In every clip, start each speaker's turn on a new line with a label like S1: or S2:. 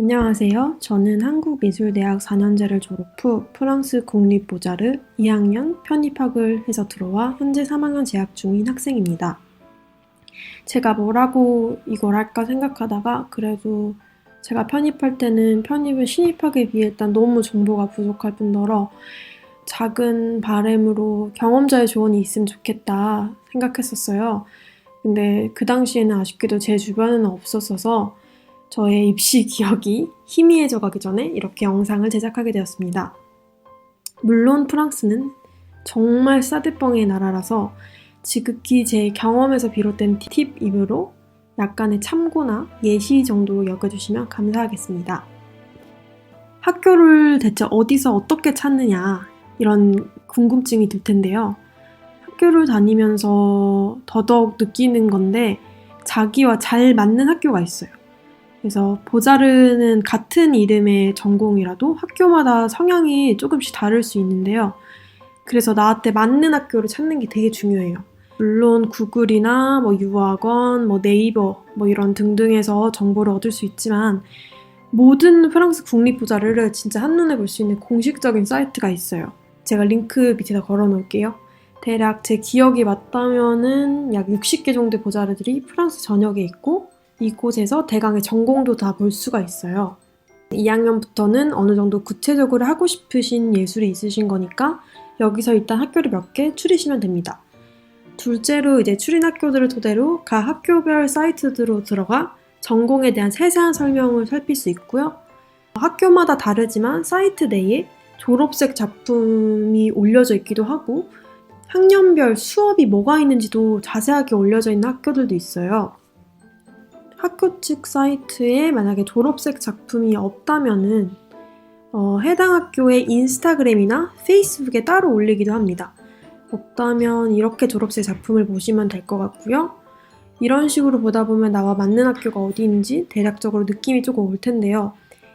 S1: 안녕하세요. 저는 한국미술대학 4년제를 졸업 후 프랑스 국립보자르 2학년 편입학을 해서 들어와 현재 3학년 재학 중인 학생입니다. 제가 뭐라고 이걸 할까 생각하다가 그래도 제가 편입할 때는 편입을 신입하기 위해 일단 너무 정보가 부족할 뿐더러 작은 바람으로 경험자의 조언이 있으면 좋겠다 생각했었어요. 근데 그 당시에는 아쉽게도 제 주변에는 없었어서 저의 입시 기억이 희미해져 가기 전에 이렇게 영상을 제작하게 되었습니다. 물론 프랑스는 정말 싸대뻥의 나라라서 지극히 제 경험에서 비롯된 팁이므로 약간의 참고나 예시 정도로 여겨주시면 감사하겠습니다. 학교를 대체 어디서 어떻게 찾느냐 이런 궁금증이 들 텐데요. 학교를 다니면서 더더욱 느끼는 건데 자기와 잘 맞는 학교가 있어요. 그래서 보자르는 같은 이름의 전공이라도 학교마다 성향이 조금씩 다를 수 있는데요. 그래서 나한테 맞는 학교를 찾는 게 되게 중요해요. 물론 구글이나 유학원, 네이버 이런 등등에서 정보를 얻을 수 있지만 모든 프랑스 국립보자르를 진짜 한눈에 볼 수 있는 공식적인 사이트가 있어요. 제가 링크 밑에다 걸어 놓을게요. 대략 제 기억이 맞다면은 약 60개 정도의 보자르들이 프랑스 전역에 있고 이곳에서 대강의 전공도 다 볼 수가 있어요. 2학년부터는 어느 정도 구체적으로 하고 싶으신 예술이 있으신 거니까 여기서 일단 학교를 몇 개 추리시면 됩니다. 둘째로 이제 추린 학교들을 토대로 각 학교별 사이트로 들어가 전공에 대한 세세한 설명을 살필 수 있고요. 학교마다 다르지만 사이트 내에 졸업식 작품이 올려져 있기도 하고 학년별 수업이 뭐가 있는지도 자세하게 올려져 있는 학교들도 있어요. 학교 측 사이트에 만약에 졸업식 작품이 없다면은 해당 학교의 인스타그램이나 페이스북에 따로 올리기도 합니다. 없다면 이렇게 졸업식 작품을 보시면 될 것 같고요. 이런 식으로 보다 보면 나와 맞는 학교가 어디인지 대략적으로 느낌이 조금 올 텐데요.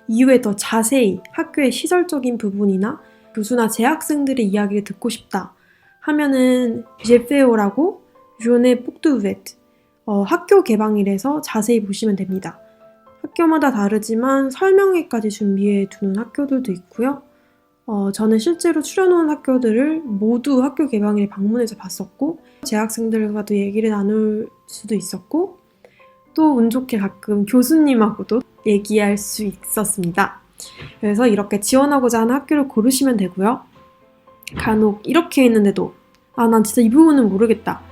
S1: 이후에 더 자세히 학교의 시설적인 부분이나 교수나 재학생들의 이야기를 듣고 싶다 하면은 제페오라고 조네 폭두베트 학교 개방일에서 자세히 보시면 됩니다. 학교마다 다르지만 설명회까지 준비해 두는 학교들도 있고요. 저는 실제로 출연한 학교들을 모두 학교 개방일에 방문해서 봤었고 재학생들과도 얘기를 나눌 수도 있었고 또 운 좋게 가끔 교수님하고도 얘기할 수 있었습니다. 그래서 이렇게 지원하고자 하는 학교를 고르시면 되고요. 간혹 이렇게 있는데도 난 진짜 이 부분은 모르겠다.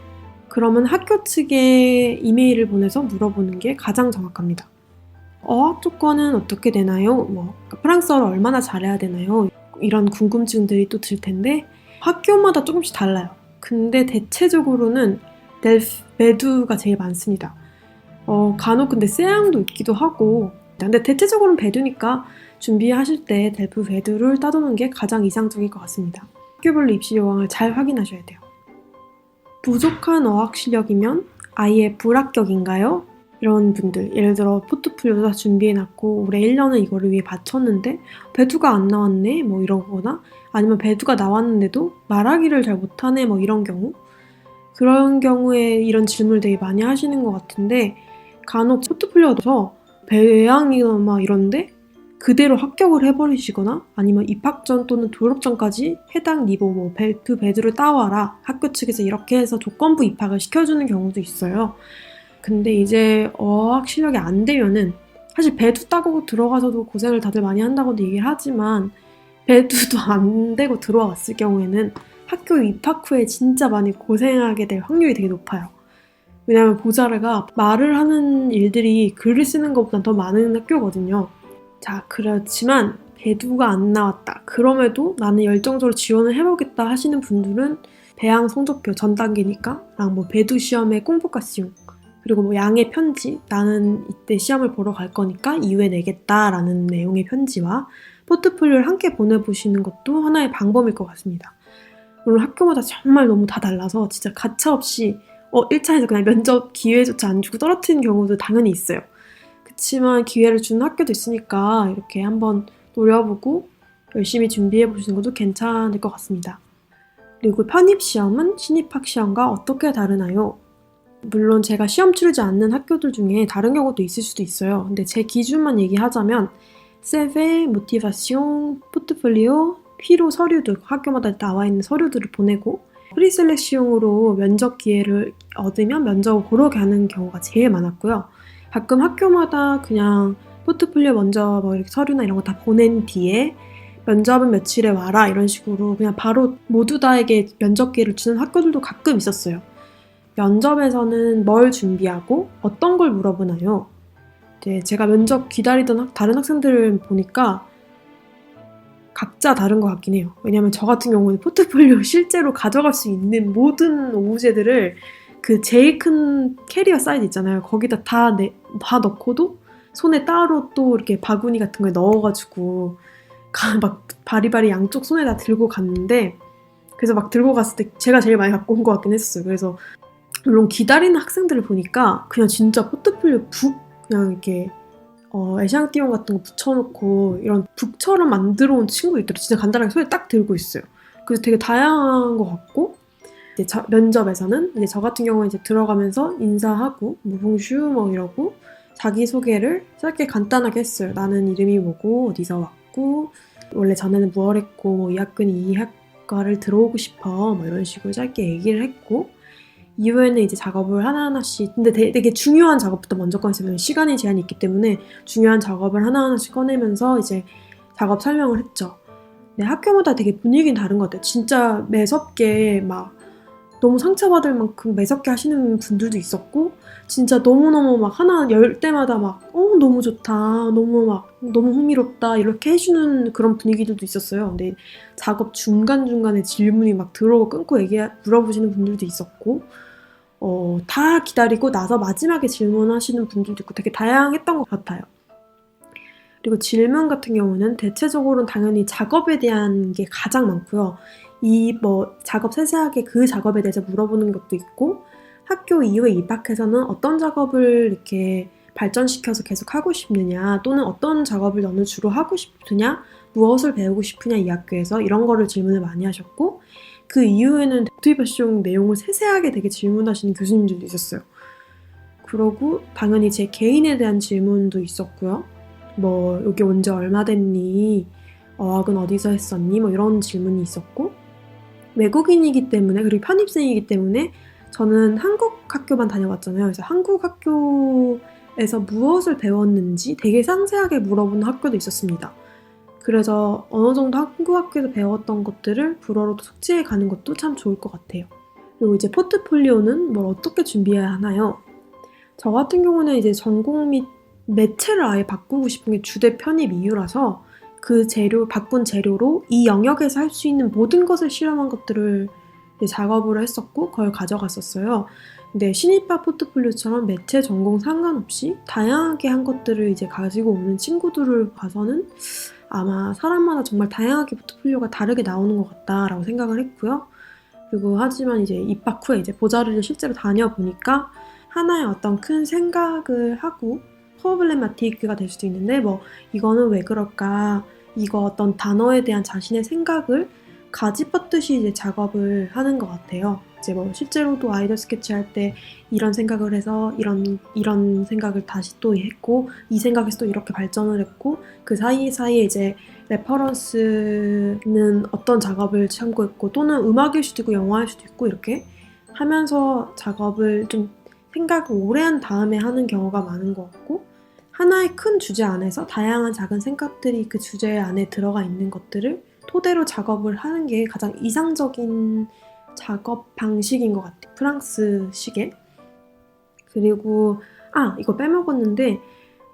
S1: 그러면 학교 측에 이메일을 보내서 물어보는 게 가장 정확합니다. 어학 조건은 어떻게 되나요? 프랑스어를 얼마나 잘해야 되나요? 이런 궁금증들이 또 들 텐데 학교마다 조금씩 달라요. 근데 대체적으로는 델프, 베두가 제일 많습니다. 간혹 근데 세앙도 있기도 하고 근데 대체적으로는 베두니까 준비하실 때 델프 베두를 따두는 게 가장 이상적일 것 같습니다. 학교별로 입시 요강을 잘 확인하셔야 돼요. 부족한 어학 실력이면 아예 불합격인가요? 이런 분들, 예를 들어 포트폴리오도 다 준비해놨고 올해 1년을 이거를 위해 바쳤는데 배두가 안 나왔네? 이러거나 아니면 배두가 나왔는데도 말하기를 잘 못하네? 이런 경우? 그런 경우에 이런 질문을 되게 많이 하시는 것 같은데 간혹 포트폴리오에서 배양이나 이런데 그대로 합격을 해버리시거나 아니면 입학 전 또는 졸업 전까지 해당 니보 벨트 배드를 따와라 학교 측에서 이렇게 해서 조건부 입학을 시켜주는 경우도 있어요. 근데 이제 어학 실력이 안 되면은 사실 배두 따고 들어가서도 고생을 다들 많이 한다고도 얘기를 하지만 배두도 안 되고 들어왔을 경우에는 학교 입학 후에 진짜 많이 고생하게 될 확률이 되게 높아요. 왜냐면 보자르가 말을 하는 일들이 글을 쓰는 것보다 더 많은 학교거든요. 자, 그렇지만 배두가 안 나왔다. 그럼에도 나는 열정적으로 지원을 해보겠다 하시는 분들은 배양 성적표 전 단계니까 랑 배두 시험의 꽁포카시용 그리고 양의 편지 나는 이때 시험을 보러 갈 거니까 이후에 내겠다라는 내용의 편지와 포트폴리오를 함께 보내보시는 것도 하나의 방법일 것 같습니다. 물론 학교마다 정말 너무 다 달라서 진짜 가차없이 1차에서 그냥 면접 기회조차 안 주고 떨어뜨리는 경우도 당연히 있어요. 그치만 기회를 주는 학교도 있으니까 이렇게 한번 노려보고 열심히 준비해보시는 것도 괜찮을 것 같습니다. 그리고 편입시험은 신입학 시험과 어떻게 다르나요? 물론 제가 시험 치르지 않는 학교들 중에 다른 경우도 있을 수도 있어요. 근데 제 기준만 얘기하자면 CV, 모티베이션, 포트폴리오, 필요 서류들, 학교마다 나와 있는 서류들을 보내고 프리셀렉시용으로 면접 기회를 얻으면 면접을 보러 가는 경우가 제일 많았고요. 가끔 학교마다 그냥 포트폴리오 먼저 뭐 이렇게 서류나 이런 거 다 보낸 뒤에 면접은 며칠에 와라 이런 식으로 그냥 바로 모두 다에게 면접 기회를 주는 학교들도 가끔 있었어요. 면접에서는 뭘 준비하고 어떤 걸 물어보나요? 제가 면접 기다리던 다른 학생들을 보니까 각자 다른 것 같긴 해요. 왜냐면 저 같은 경우는 포트폴리오 실제로 가져갈 수 있는 모든 오브제들을 그 제일 큰 캐리어 사이즈 있잖아요. 거기다 다 넣고도 손에 따로 또 이렇게 바구니 같은 거에 넣어가지고 막 바리바리 양쪽 손에 다 들고 갔는데 그래서 막 들고 갔을 때 제가 제일 많이 갖고 온 것 같긴 했어요. 그래서 물론 기다리는 학생들을 보니까 그냥 진짜 포트폴리오 그냥 이렇게 애샹띠용 같은 거 붙여놓고 이런 북처럼 만들어 온 친구 있더라고요. 진짜 간단하게 손에 딱 들고 있어요. 그래서 되게 다양한 것 같고 이제 면접에서는 이제 저 같은 경우는 이제 들어가면서 인사하고 뭐 봉슈 뭐 이러고 자기소개를 짧게 간단하게 했어요. 나는 이름이 뭐고 어디서 왔고 원래 전에는 무얼 했고 뭐 이 학교는 이 학과를 들어오고 싶어 뭐 이런 식으로 짧게 얘기를 했고 이후에는 이제 작업을 하나하나씩 근데 되게 중요한 작업부터 먼저 꺼냈어요. 시간이 제한이 있기 때문에 중요한 작업을 하나하나씩 꺼내면서 이제 작업 설명을 했죠. 근데 학교마다 되게 분위기는 다른 것 같아요. 진짜 매섭게 막 너무 상처받을 만큼 매섭게 하시는 분들도 있었고 진짜 너무너무 막 하나 열 때마다 막 너무 좋다 너무 흥미롭다 이렇게 해주는 그런 분위기들도 있었어요. 근데 작업 중간중간에 질문이 막 들어오고 끊고 물어보시는 분들도 있었고 다 기다리고 나서 마지막에 질문하시는 분들도 있고 되게 다양했던 것 같아요. 그리고 질문 같은 경우는 대체적으로는 당연히 작업에 대한 게 가장 많고요. 작업 세세하게 그 작업에 대해서 물어보는 것도 있고 학교 이후에 입학해서는 어떤 작업을 이렇게 발전시켜서 계속 하고 싶느냐 또는 어떤 작업을 너는 주로 하고 싶으냐 무엇을 배우고 싶으냐 이 학교에서 이런 거를 질문을 많이 하셨고 그 이후에는 모티베이션 내용을 세세하게 되게 질문하시는 교수님들도 있었어요. 그러고 당연히 제 개인에 대한 질문도 있었고요. 뭐 여기 온 지 얼마 됐니? 어학은 어디서 했었니? 뭐 이런 질문이 있었고 외국인이기 때문에 그리고 편입생이기 때문에 저는 한국 학교만 다녀왔잖아요. 그래서 한국 학교에서 무엇을 배웠는지 되게 상세하게 물어보는 학교도 있었습니다. 그래서 어느 정도 한국 학교에서 배웠던 것들을 불어로 숙지해 가는 것도 참 좋을 것 같아요. 그리고 이제 포트폴리오는 뭘 어떻게 준비해야 하나요? 저 같은 경우는 이제 전공 및 매체를 아예 바꾸고 싶은 게 주대 편입 이유라서 바꾼 재료로 이 영역에서 할 수 있는 모든 것을 실험한 것들을 작업을 했었고 그걸 가져갔었어요. 근데 신입파 포트폴리오처럼 매체 전공 상관없이 다양하게 한 것들을 이제 가지고 오는 친구들을 봐서는 아마 사람마다 정말 다양하게 포트폴리오가 다르게 나오는 것 같다라고 생각을 했고요. 그리고 하지만 이제 입학 후에 이제 보자리를 실제로 다녀보니까 하나의 어떤 큰 생각을 하고 프로블레마티크가 될 수도 있는데 뭐 이거는 왜 그럴까 이거 어떤 단어에 대한 자신의 생각을 가지뻗듯이 이제 작업을 하는 것 같아요. 이제 뭐 실제로도 아이디어 스케치 할 때 이런 생각을 해서 이런 생각을 다시 또 했고 이 생각에서 또 이렇게 발전을 했고 그 사이사이에 이제 레퍼런스는 어떤 작업을 참고했고 또는 음악일 수도 있고 영화일 수도 있고 이렇게 하면서 작업을 좀 생각을 오래 한 다음에 하는 경우가 많은 것 같고 하나의 큰 주제 안에서 다양한 작은 생각들이 그 주제 안에 들어가 있는 것들을 토대로 작업을 하는 게 가장 이상적인 작업 방식인 것 같아요. 프랑스식의. 그리고 이거 빼먹었는데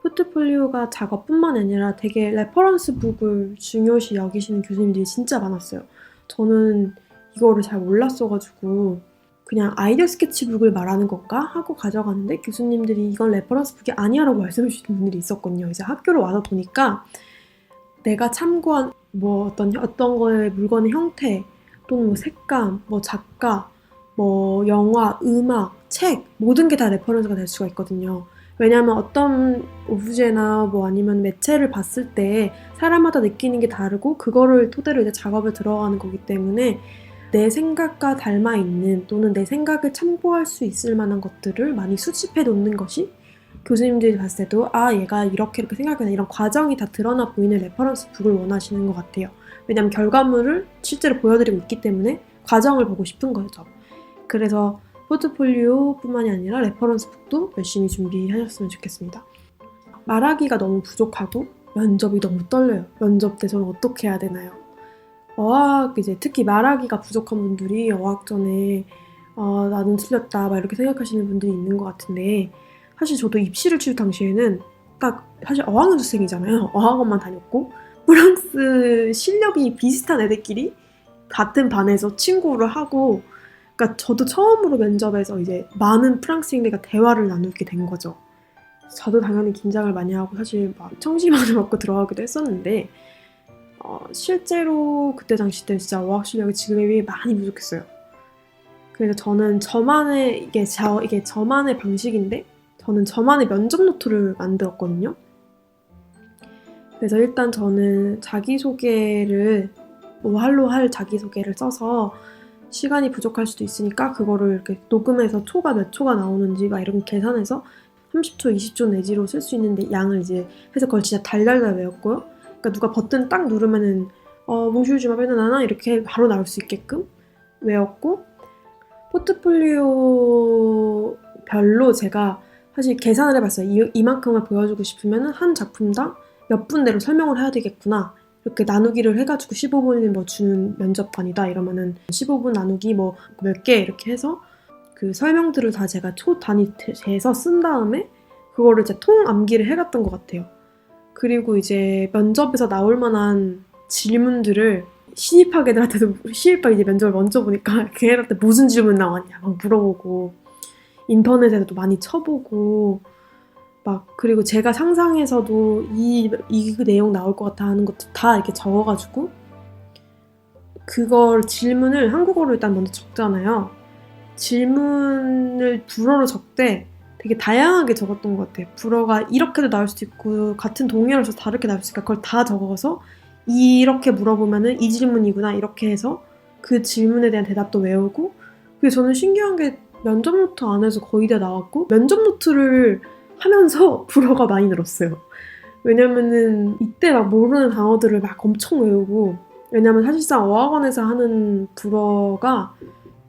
S1: 포트폴리오가 작업뿐만 아니라 되게 레퍼런스 북을 중요시 여기시는 교수님들이 진짜 많았어요. 저는 이거를 잘 몰랐어가지고 그냥 아이디어 스케치북을 말하는 건가 하고 가져갔는데 교수님들이 이건 레퍼런스 북이 아니야라고 말씀해 주시는 분들이 있었거든요. 이제 학교로 와서 보니까 내가 참고한 뭐 어떤 거의 물건의 형태 또는 뭐 색감, 뭐 작가, 뭐 영화, 음악, 책 모든 게 다 레퍼런스가 될 수가 있거든요. 왜냐하면 어떤 오브제나 뭐 아니면 매체를 봤을 때 사람마다 느끼는 게 다르고 그거를 토대로 이제 작업에 들어가는 거기 때문에 내 생각과 닮아 있는 또는 내 생각을 참고할 수 있을 만한 것들을 많이 수집해 놓는 것이 교수님들이 봤을 때도 얘가 이렇게 생각하는 이런 과정이 다 드러나 보이는 레퍼런스 북을 원하시는 것 같아요. 왜냐하면 결과물을 실제로 보여드리고 있기 때문에 과정을 보고 싶은 거죠. 그래서 포트폴리오뿐만이 아니라 레퍼런스 북도 열심히 준비하셨으면 좋겠습니다. 말하기가 너무 부족하고 면접이 너무 떨려요. 면접 때 저는 어떻게 해야 되나요? 어학 이제 특히 말하기가 부족한 분들이 어학 전에 나는 틀렸다 막 이렇게 생각하시는 분들이 있는 것 같은데 사실 저도 입시를 치를 당시에는 딱 사실 어학연수생이잖아요. 어학원만 다녔고 프랑스 실력이 비슷한 애들끼리 같은 반에서 친구를 하고 그러니까 저도 처음으로 면접에서 이제 많은 프랑스인들과 대화를 나누게 된 거죠. 저도 당연히 긴장을 많이 하고 사실 막 청심환을 먹고 들어가기도 했었는데 실제로 그때 당시 때 진짜 어학 실력이 지금에 비해 많이 부족했어요. 그래서 저는 이게 저만의 방식인데 저는 저만의 면접 노트를 만들었거든요. 그래서 일단 저는 자기소개를 할로 할 자기소개를 써서 시간이 부족할 수도 있으니까 그거를 이렇게 녹음해서 초가 몇 초가 나오는지 막 이런 계산해서 30초, 20초 내지로 쓸 수 있는데 양을 이제 해서 그걸 진짜 달달달 외웠고요. 그러니까 누가 버튼 딱 누르면은 몽슈 주마 베나나 이렇게 바로 나올 수 있게끔 외웠고 포트폴리오별로 제가 사실 계산을 해봤어요. 이만큼을 보여주고 싶으면 한 작품당 몇 분대로 설명을 해야 되겠구나. 이렇게 나누기를 해가지고 15분이 뭐 주는 면접관이다 이러면은 15분 나누기 뭐 몇 개 이렇게 해서 그 설명들을 다 제가 초 단위 재서 쓴 다음에 그거를 이제 통 암기를 해갔던 것 같아요. 그리고 이제 면접에서 나올 만한 질문들을 신입학애들한테도 신입학 이제 면접을 먼저 보니까 걔네한테 무슨 질문 나왔냐 막 물어보고 인터넷에도 많이 쳐보고 막 그리고 제가 상상해서도 이 내용 나올 것 같아 하는 것도 다 이렇게 적어가지고 그걸 질문을 한국어로 일단 먼저 적잖아요. 질문을 불어로 적되 되게 다양하게 적었던 것 같아요. 불어가 이렇게도 나올 수도 있고 같은 동의어를 써서 다르게 나올 수 있으니까 그걸 다 적어서 이렇게 물어보면은 이 질문이구나 이렇게 해서 그 질문에 대한 대답도 외우고 그리고 저는 신기한 게 면접 노트 안에서 거의 다 나왔고 면접 노트를 하면서 불어가 많이 늘었어요. 왜냐면은 이때 막 모르는 단어들을 막 엄청 외우고 왜냐면 사실상 어학원에서 하는 불어가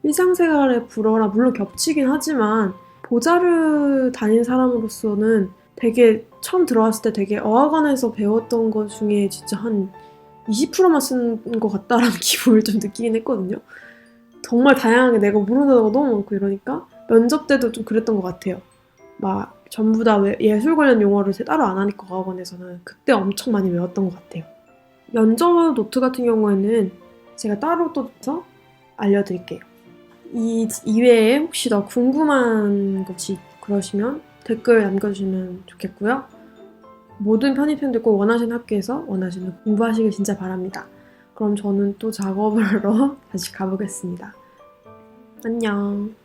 S1: 일상생활의 불어랑 물론 겹치긴 하지만 보자르 다닌 사람으로서는 되게 처음 들어왔을 때 되게 어학원에서 배웠던 것 중에 진짜 한 20%만 쓴 것 같다라는 기분을 좀 느끼긴 했거든요. 정말 다양하게 내가 모르는 단어가 너무 많고 이러니까 면접 때도 좀 그랬던 것 같아요. 막 전부 다 예술 관련 용어를 따로 안 하니까 어학원에서는 그때 엄청 많이 외웠던 것 같아요. 면접 노트 같은 경우에는 제가 따로 또 알려드릴게요. 이 이외에 혹시 더 궁금한 것이 그러시면 댓글 남겨주시면 좋겠고요. 모든 편입생들 꼭 원하시는 학교에서 원하시는 공부하시길 진짜 바랍니다. 그럼 저는 또 작업을 하러 다시 가보겠습니다. 안녕.